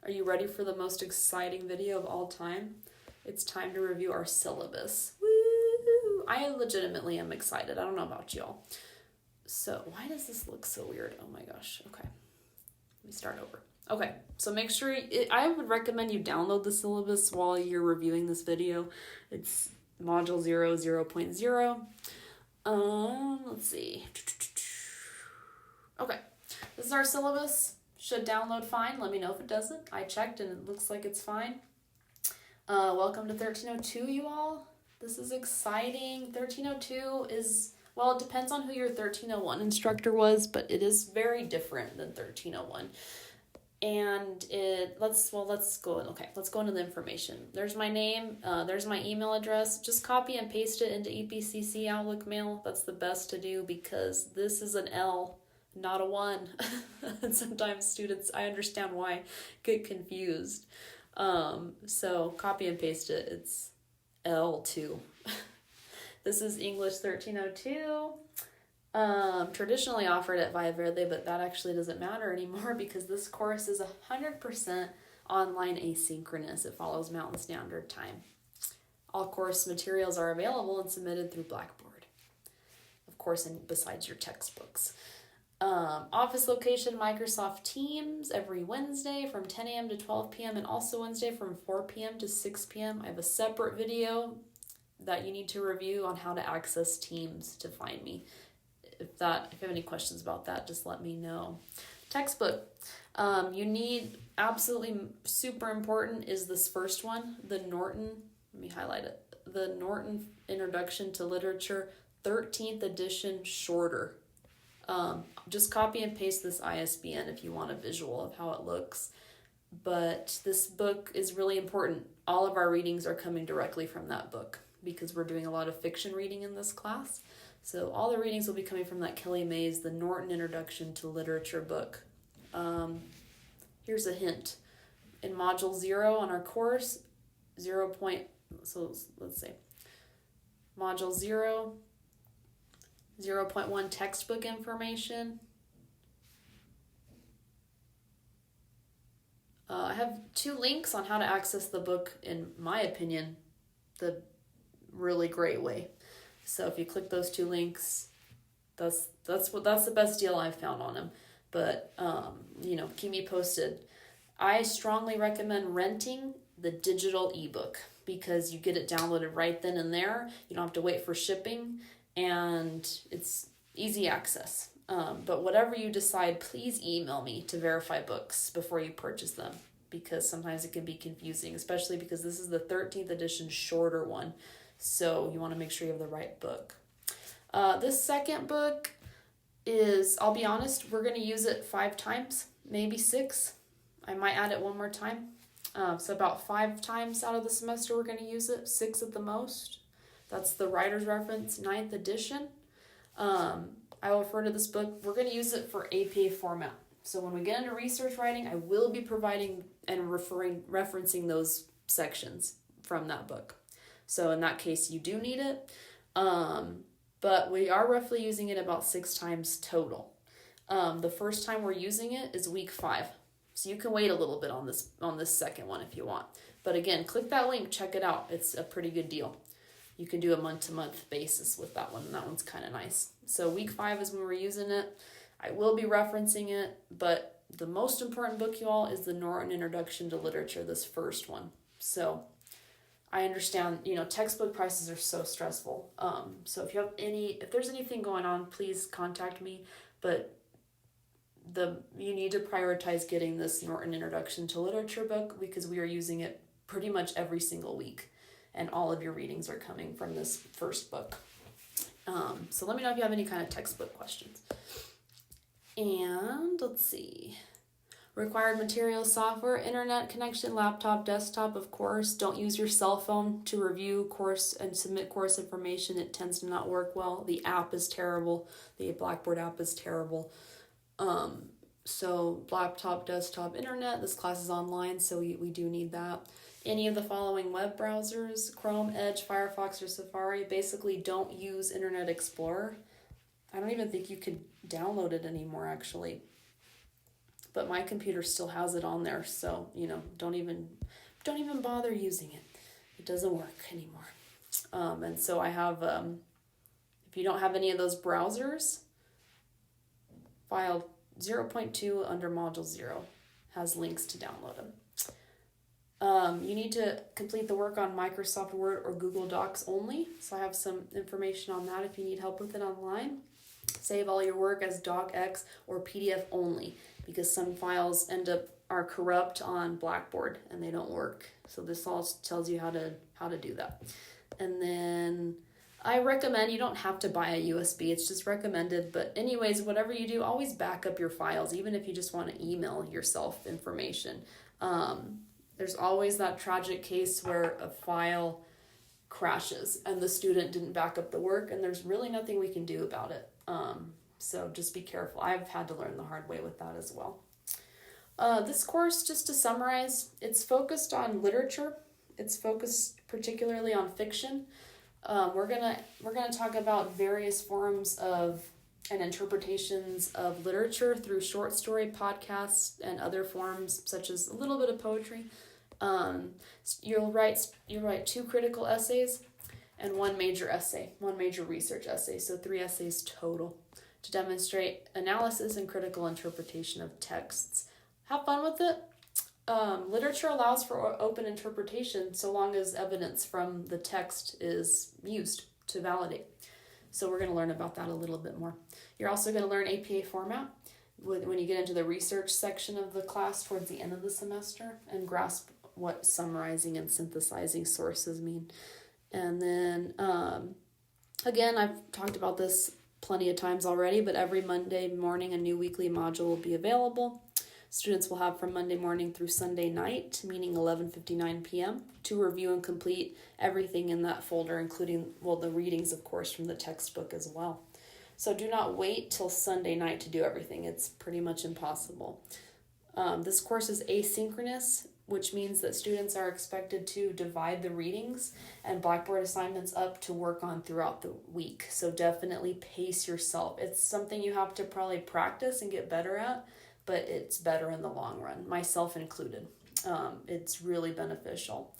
Are you ready for the most exciting video of all time? It's time to review our syllabus. Woo! I legitimately am excited. I don't know about y'all. So, why does this look so weird? Oh my gosh. Okay. Let me start over. Okay, so make sure, I would recommend you download the syllabus while you're reviewing this video. It's module 0.0. Let's see. Okay, this is our syllabus. Should download fine. Let me know if it doesn't. I checked and it looks like it's fine. Welcome to 1302, you all. This is exciting. 1302 is, well, it depends on who your 1301 instructor was, but it is very different than 1301. And let's go into the information. There's my name, there's my email address. Just copy and paste it into EPCC Outlook Mail. That's the best to do because this is an L, not a 1. And sometimes students, I understand why, get confused. So copy and paste it. It's L2. This is English 1302. Traditionally offered at Via Verde, but that actually doesn't matter anymore because this course is 100% online asynchronous. It follows Mountain Standard Time. All course materials are available and submitted through Blackboard, of course, and besides your textbooks. Office location, Microsoft Teams, every Wednesday from 10 a.m. to 12 p.m. and also Wednesday from 4 p.m. to 6 p.m. I have a separate video that you need to review on how to access Teams to find me. If you have any questions about that, just let me know. Textbook. You need, absolutely super important is this first one, the Norton, let me highlight it, the Norton Introduction to Literature, 13th edition, shorter. Just copy and paste this ISBN if you want a visual of how it looks. But this book is really important. All of our readings are coming directly from that book because we're doing a lot of fiction reading in this class. So all the readings will be coming from that Kelly Mays, the Norton Introduction to Literature book. Here's a hint. In Module 0 on our course, let's say, Module 0, 0.1 textbook information. I have 2 links on how to access the book, in my opinion, the really great way. So if you click those 2 links, that's the best deal I've found on them. But keep me posted. I strongly recommend renting the digital ebook because you get it downloaded right then and there. You don't have to wait for shipping, and it's easy access. But whatever you decide, please email me to verify books before you purchase them because sometimes it can be confusing, especially because this is the 13th edition shorter one. So you want to make sure you have the right book. This second book is, I'll be honest, we're going to use it 5 times, maybe 6. I might add it one more time. So about 5 times out of the semester we're going to use it, 6 at the most. That's the Writer's Reference 9th edition. I will refer to this book. We're going to use it for APA format. So when we get into research writing, I will be providing and referencing those sections from that book. So in that case, you do need it. But we are roughly using it about 6 times total. The first time we're using it is week 5. So you can wait a little bit on this second one if you want. But again, click that link, check it out. It's a pretty good deal. You can do a month-to-month basis with that one, and that one's kind of nice. So week 5 is when we're using it. I will be referencing it, but the most important book, you all, is the Norton Introduction to Literature, this first one. So I understand, textbook prices are so stressful. So if there's anything going on, please contact me. But you need to prioritize getting this Norton Introduction to Literature book because we are using it pretty much every single week. And all of your readings are coming from this first book. So let me know if you have any kind of textbook questions. And let's see. Required materials, software, internet connection, laptop, desktop, of course. Don't use your cell phone to review course and submit course information. It tends to not work well. The app is terrible. The Blackboard app is terrible. So laptop, desktop, internet. This class is online, so we do need that. Any of the following web browsers, Chrome, Edge, Firefox, or Safari. Basically, don't use Internet Explorer. I don't even think you could download it anymore, actually. but my computer still has it on there, so don't even bother using it. It doesn't work anymore. And so I have, if you don't have any of those browsers, file 0.2 under module 0 has links to download them. You need to complete the work on Microsoft Word or Google Docs only. So I have some information on that if you need help with it online. Save all your work as docx or PDF only, because some files are corrupt on Blackboard and they don't work. So this all tells you how to do that. And then I recommend, you don't have to buy a USB, it's just recommended, but anyways, whatever you do, always back up your files, even if you just want to email yourself information. There's always that tragic case where a file crashes and the student didn't back up the work, and there's really nothing we can do about it. So just be careful. I've had to learn the hard way with that as well. This course, just to summarize, it's focused on literature. It's focused particularly on fiction. We're gonna talk about various forms of and interpretations of literature through short story podcasts and other forms such as a little bit of poetry. You'll write 2 critical essays and 1 major research essay, so 3 essays total to demonstrate analysis and critical interpretation of texts. Have fun with it. Literature allows for open interpretation so long as evidence from the text is used to validate. So we're going to learn about that a little bit more. You're also going to learn APA format when you get into the research section of the class towards the end of the semester and grasp what summarizing and synthesizing sources mean. And then, again, I've talked about this plenty of times already, but every Monday morning a new weekly module will be available. Students will have from Monday morning through Sunday night, meaning 11:59 p.m., to review and complete everything in that folder, including, the readings, of course, from the textbook as well. So do not wait till Sunday night to do everything. It's pretty much impossible. This course is asynchronous, which means that students are expected to divide the readings and Blackboard assignments up to work on throughout the week. So definitely pace yourself. It's something you have to probably practice and get better at, but it's better in the long run, myself included. It's really beneficial.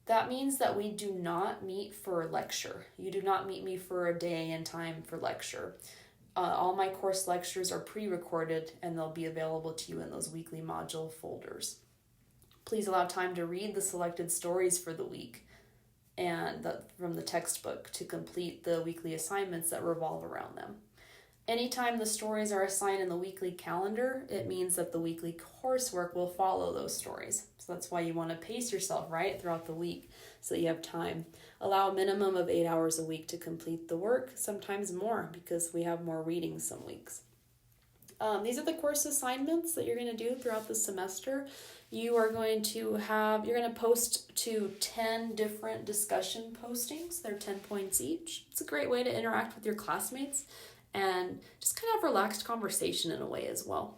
That means that we do not meet for lecture. You do not meet me for a day and time for lecture. All my course lectures are pre-recorded and they'll be available to you in those weekly module folders. Please allow time to read the selected stories for the week and from the textbook to complete the weekly assignments that revolve around them. Anytime the stories are assigned in the weekly calendar, it means that the weekly coursework will follow those stories. So that's why you want to pace yourself, right, throughout the week so that you have time. Allow a minimum of 8 hours a week to complete the work, sometimes more because we have more readings some weeks. These are the course assignments that you're going to do throughout the semester. You're going to post to 10 different discussion postings. They're 10 points each. It's a great way to interact with your classmates and just kind of relaxed conversation in a way as well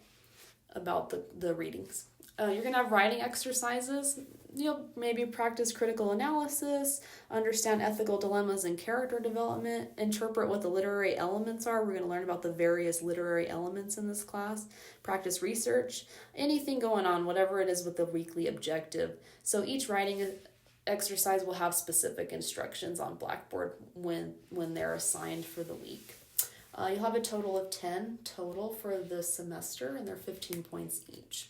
about the readings. You're going to have writing exercises. You'll maybe practice critical analysis, understand ethical dilemmas and character development, interpret what the literary elements are. We're going to learn about the various literary elements in this class, practice research, anything going on, whatever it is with the weekly objective. So each writing exercise will have specific instructions on Blackboard when they're assigned for the week. You'll have a total of 10 total for the semester, and they're 15 points each.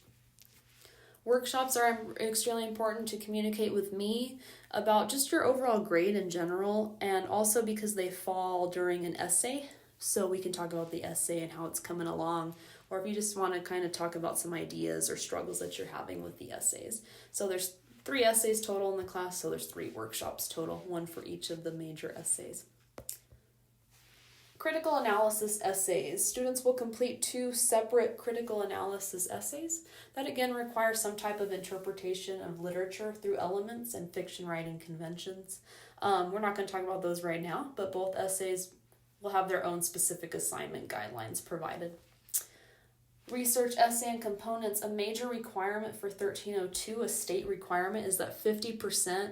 Workshops are extremely important to communicate with me about just your overall grade in general, and also because they fall during an essay, so we can talk about the essay and how it's coming along, or if you just want to kind of talk about some ideas or struggles that you're having with the essays. So there's 3 essays total in the class, so there's 3 workshops total, 1 for each of the major essays. Critical analysis essays. Students will complete 2 separate critical analysis essays that again require some type of interpretation of literature through elements and fiction writing conventions. We're not going to talk about those right now, but both essays will have their own specific assignment guidelines provided. Research essay and components. A major requirement for 1302, a state requirement, is that 50%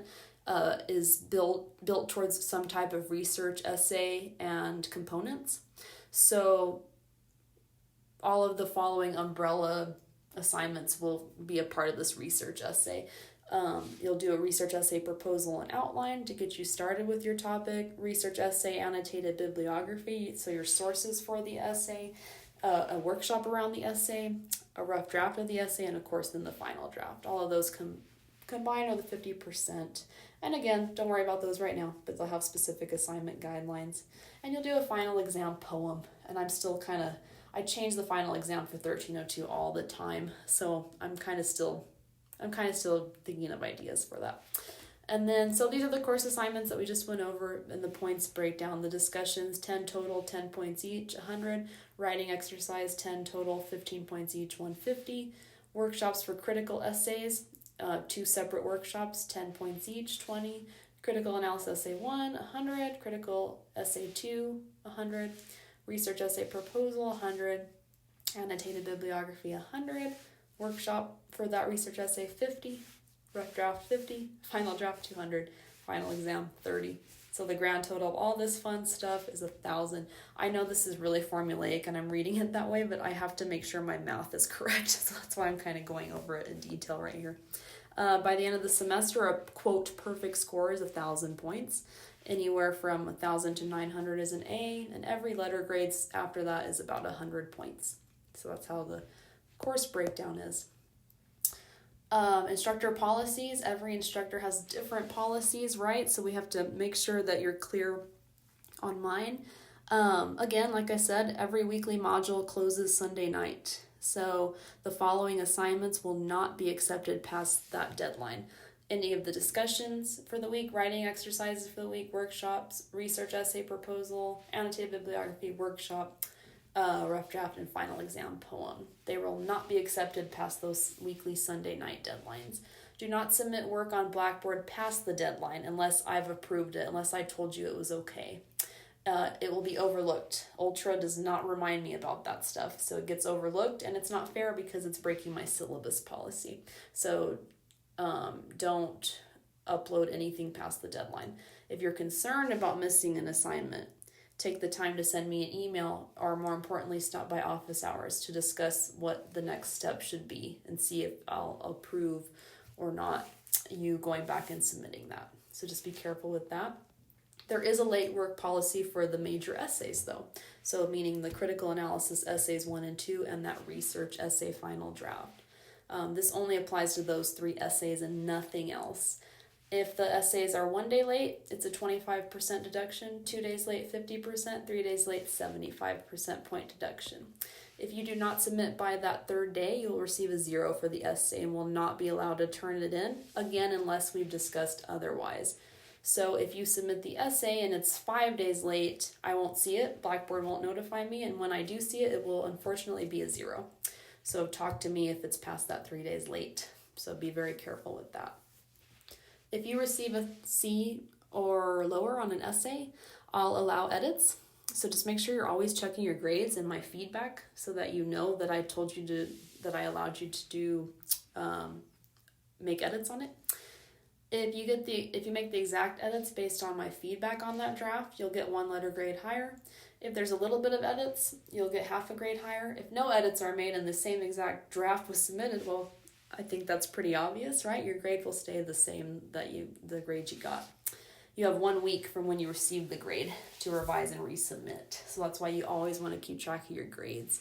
is built towards some type of research essay and components. So all of the following umbrella assignments will be a part of this research essay. You'll do a research essay proposal and outline to get you started with your topic, research essay annotated bibliography, so your sources for the essay, a workshop around the essay, a rough draft of the essay, and of course then the final draft. All of those combined are the 50%. And again, don't worry about those right now, but they'll have specific assignment guidelines. And you'll do a final exam poem. And I'm still I change the final exam for 1302 all the time, so I'm kind of still thinking of ideas for that. And then, so these are the course assignments that we just went over, and the points break down. The discussions, 10 total, 10 points each, 100. Writing exercise, 10 total, 15 points each, 150. Workshops for critical essays, 2 separate workshops, 10 points each, 20. Critical analysis essay 1, 100. Critical essay 2, 100. Research essay proposal, 100. Annotated bibliography, 100. Workshop for that research essay, 50. Rough draft, 50. Final draft, 200. Final exam, 30. So the grand total of all this fun stuff is 1,000. I know this is really formulaic and I'm reading it that way, but I have to make sure my math is correct. So that's why I'm kind of going over it in detail right here. By the end of the semester, a quote perfect score is 1,000 points. Anywhere from 1,000 to 900 is an A, and every letter grades after that is about 100 points. So that's how the course breakdown is. Instructor policies. Every instructor has different policies, right? So we have to make sure that you're clear on mine. Again, like I said, every weekly module closes Sunday night. So the following assignments will not be accepted past that deadline. Any of the discussions for the week, writing exercises for the week, workshops, research essay proposal, annotated bibliography workshop, rough draft, and final exam poem. They will not be accepted past those weekly Sunday night deadlines. Do not submit work on Blackboard past the deadline unless I've approved it, unless I told you it was okay. It will be overlooked. Ultra does not remind me about that stuff, so it gets overlooked, and it's not fair because it's breaking my syllabus policy. So don't upload anything past the deadline. If you're concerned about missing an assignment, take the time to send me an email, or more importantly, stop by office hours to discuss what the next step should be and see if I'll approve or not you going back and submitting that. So just be careful with that. There is a late work policy for the major essays though. So meaning the critical analysis essays 1 and 2 and that research essay final draft. This only applies to those 3 essays and nothing else. If the essays are 1 day late, it's a 25% deduction, 2 days late, 50%, 3 days late, 75% point deduction. If you do not submit by that 3rd day, you'll receive a 0 for the essay and will not be allowed to turn it in, again, unless we've discussed otherwise. So if you submit the essay and it's 5 days late, I won't see it, Blackboard won't notify me, and when I do see it, it will unfortunately be a 0. So talk to me if it's past that 3 days late. So be very careful with that. If you receive a C or lower on an essay, I'll allow edits. So just make sure you're always checking your grades and my feedback so that you know that I told you to, that I allowed you to do, make edits on it. If you make the exact edits based on my feedback on that draft, you'll get 1 letter grade higher. If there's a little bit of edits, you'll get half a grade higher. If no edits are made and the same exact draft was submitted, well, I think that's pretty obvious, right? Your grade will stay the same the grade you got. You have 1 week from when you received the grade to revise and resubmit. So that's why you always want to keep track of your grades.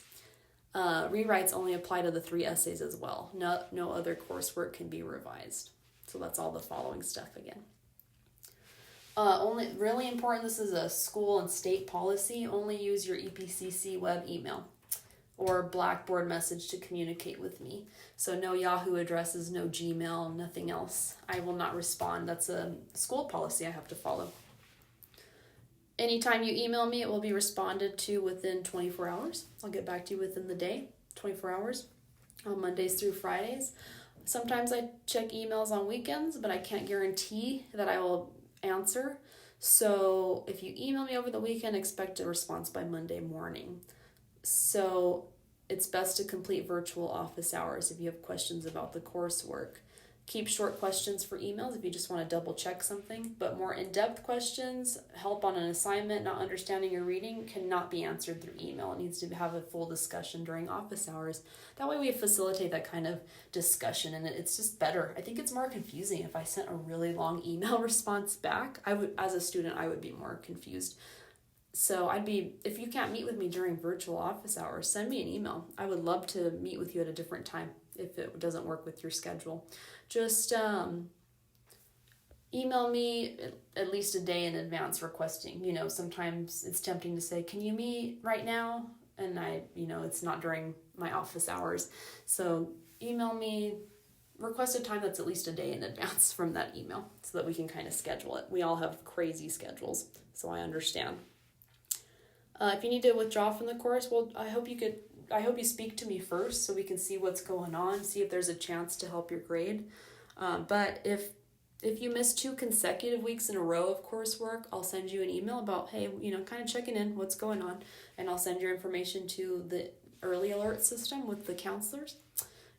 Rewrites only apply to the 3 essays as well. No other coursework can be revised. So that's all the following stuff again. Only really important, this is a school and state policy. Only use your EPCC web email or Blackboard message to communicate with me. So no Yahoo addresses, no Gmail, nothing else. I will not respond. That's a school policy I have to follow. Anytime you email me, it will be responded to within 24 hours. I'll get back to you within the day, 24 hours, on Mondays through Fridays. Sometimes I check emails on weekends, but I can't guarantee that I will answer. So if you email me over the weekend, expect a response by Monday morning. So it's best to complete virtual office hours if you have questions about the coursework. keep short questions for emails if you just want to double check something, but more in-depth questions, help on an assignment, not understanding your reading, cannot be answered through email. It needs to have a full discussion during office hours. That way we facilitate that kind of discussion, and it's just better. I think it's more confusing if I sent a really long email response back. As a student, I would be more confused. So if you can't meet with me during virtual office hours, send me an email. I would love to meet with you at a different time if it doesn't work with your schedule. Just email me at least a day in advance requesting. Sometimes it's tempting to say, can you meet right now? And it's not during my office hours. So email me, request a time that's at least a day in advance from that email so that we can kind of schedule it. We all have crazy schedules, so I understand. If you need to withdraw from the course, well, I hope you speak to me first so we can see what's going on, see if there's a chance to help your grade. But if you miss 2 consecutive weeks in a row of coursework, I'll send you an email about, hey, kind of checking in, what's going on, and I'll send your information to the early alert system with the counselors.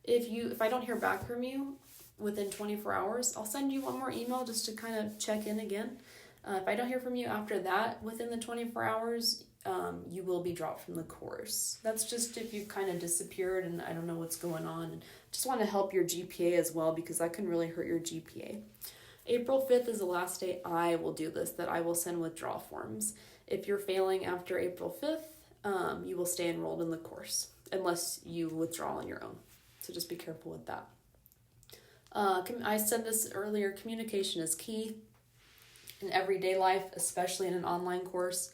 If I don't hear back from you within 24 hours, I'll send you one more email just to kind of check in again. If I don't hear from you after that within the 24 hours, you will be dropped from the course. That's just if you kind of disappeared and I don't know what's going on. Just want to help your GPA as well, because that can really hurt your GPA. April 5th is the last day I will do this, that I will send withdrawal forms. If you're failing after April 5th, you will stay enrolled in the course unless you withdraw on your own. So just be careful with that. I said this earlier, communication is key in everyday life, especially in an online course.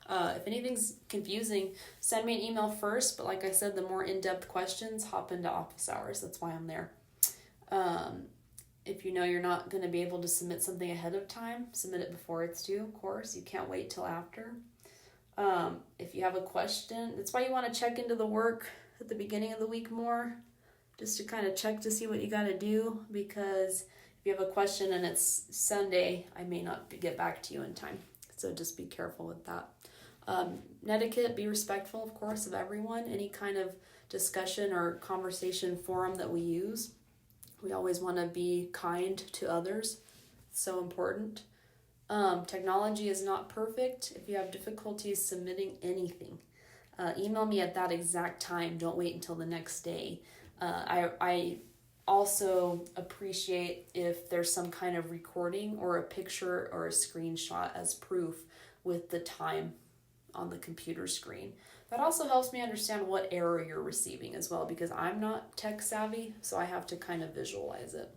If anything's confusing, send me an email first, but like I said, the more in-depth questions, hop into office hours. That's why I'm there. If you know you're not going to be able to submit something ahead of time, submit it before it's due, of course. You can't wait till after. If you have a question, that's why you want to check into the work at the beginning of the week more, just to kind of check to see what you got to do, because if you have a question and it's Sunday, I may not get back to you in time. So just be careful with that. Etiquette, be respectful, of course, of everyone. Any kind of discussion or conversation forum that we use, we always want to be kind to others. It's so important. Technology is not perfect. If you have difficulties submitting anything, email me at that exact time. Don't wait until the next day. I also appreciate if there's some kind of recording or a picture or a screenshot as proof with the time on the computer screen. That also helps me understand what error you're receiving as well, because I'm not tech savvy, so I have to kind of visualize it.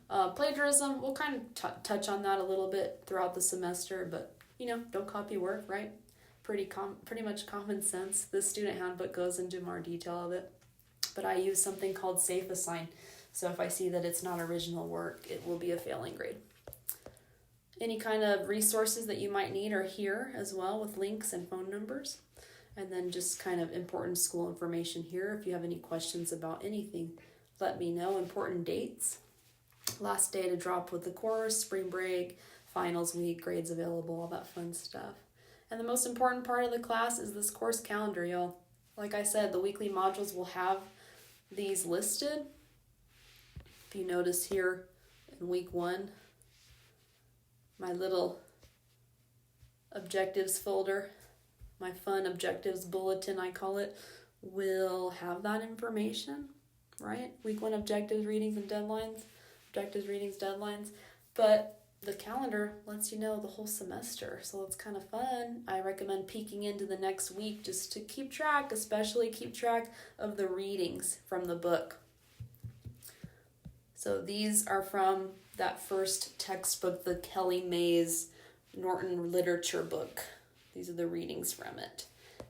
Plagiarism, we'll kind of touch on that a little bit throughout the semester, but don't copy work, right? Pretty much common sense. The student handbook goes into more detail of it, but I use something called Safe Assign. So if I see that it's not original work, it will be a failing grade. Any kind of resources that you might need are here as well, with links and phone numbers. And then just kind of important school information here. If you have any questions about anything, let me know. Important dates. Last day to drop with the course, spring break, finals week, grades available, all that fun stuff. And the most important part of the class is this course calendar, y'all. Like I said, the weekly modules will have these listed. If you notice here in week 1, my little objectives folder, my fun objectives bulletin, I call it, will have that information, right? Week 1 objectives, readings, and deadlines. Objectives, readings, deadlines. But the calendar lets you know the whole semester, so it's kind of fun. I recommend peeking into the next week just to keep track, especially keep track of the readings from the book. So these are from that first textbook, the Kelly Mays Norton Literature book. These are the readings from it.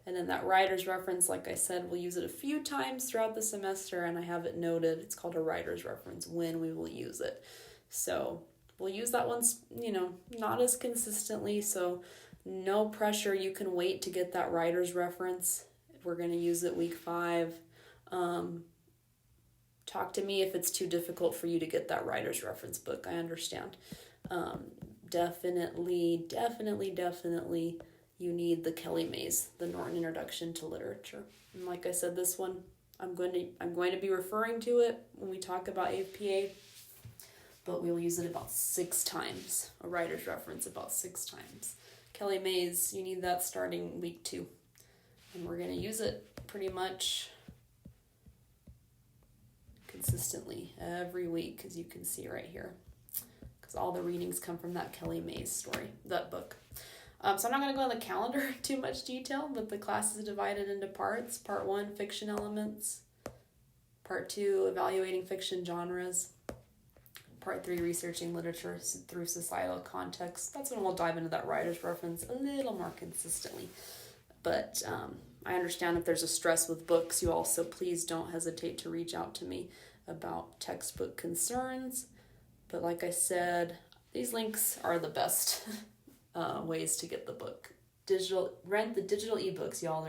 And then that writer's reference, like I said, we'll use it a few times throughout the semester, and I have it noted. It's called a writer's reference, when we will use it. So we'll use that one, not as consistently, so no pressure. You can wait to get that writer's reference. We're going to use it week 5. Talk to me if it's too difficult for you to get that writer's reference book. I understand. Definitely, you need the Kelly Mays, the Norton Introduction to Literature. And like I said, this one, I'm going to be referring to it when we talk about APA. but we will use it about 6 times. A writer's reference about 6 times. Kelly Mays, you need that starting week 2. And we're going to use it pretty much consistently every week, as you can see right here. Because all the readings come from that Kelly Mays story, that book. So I'm not going to go on the calendar too much detail, but the class is divided into parts. Part 1, fiction elements. Part 2, evaluating fiction genres. Part 3, researching literature through societal context. That's when we'll dive into that writer's reference a little more consistently. But I understand if there's a stress with books, you also please don't hesitate to reach out to me about textbook concerns. But like I said, these links are the best ways to get the book. Rent the digital ebooks, y'all.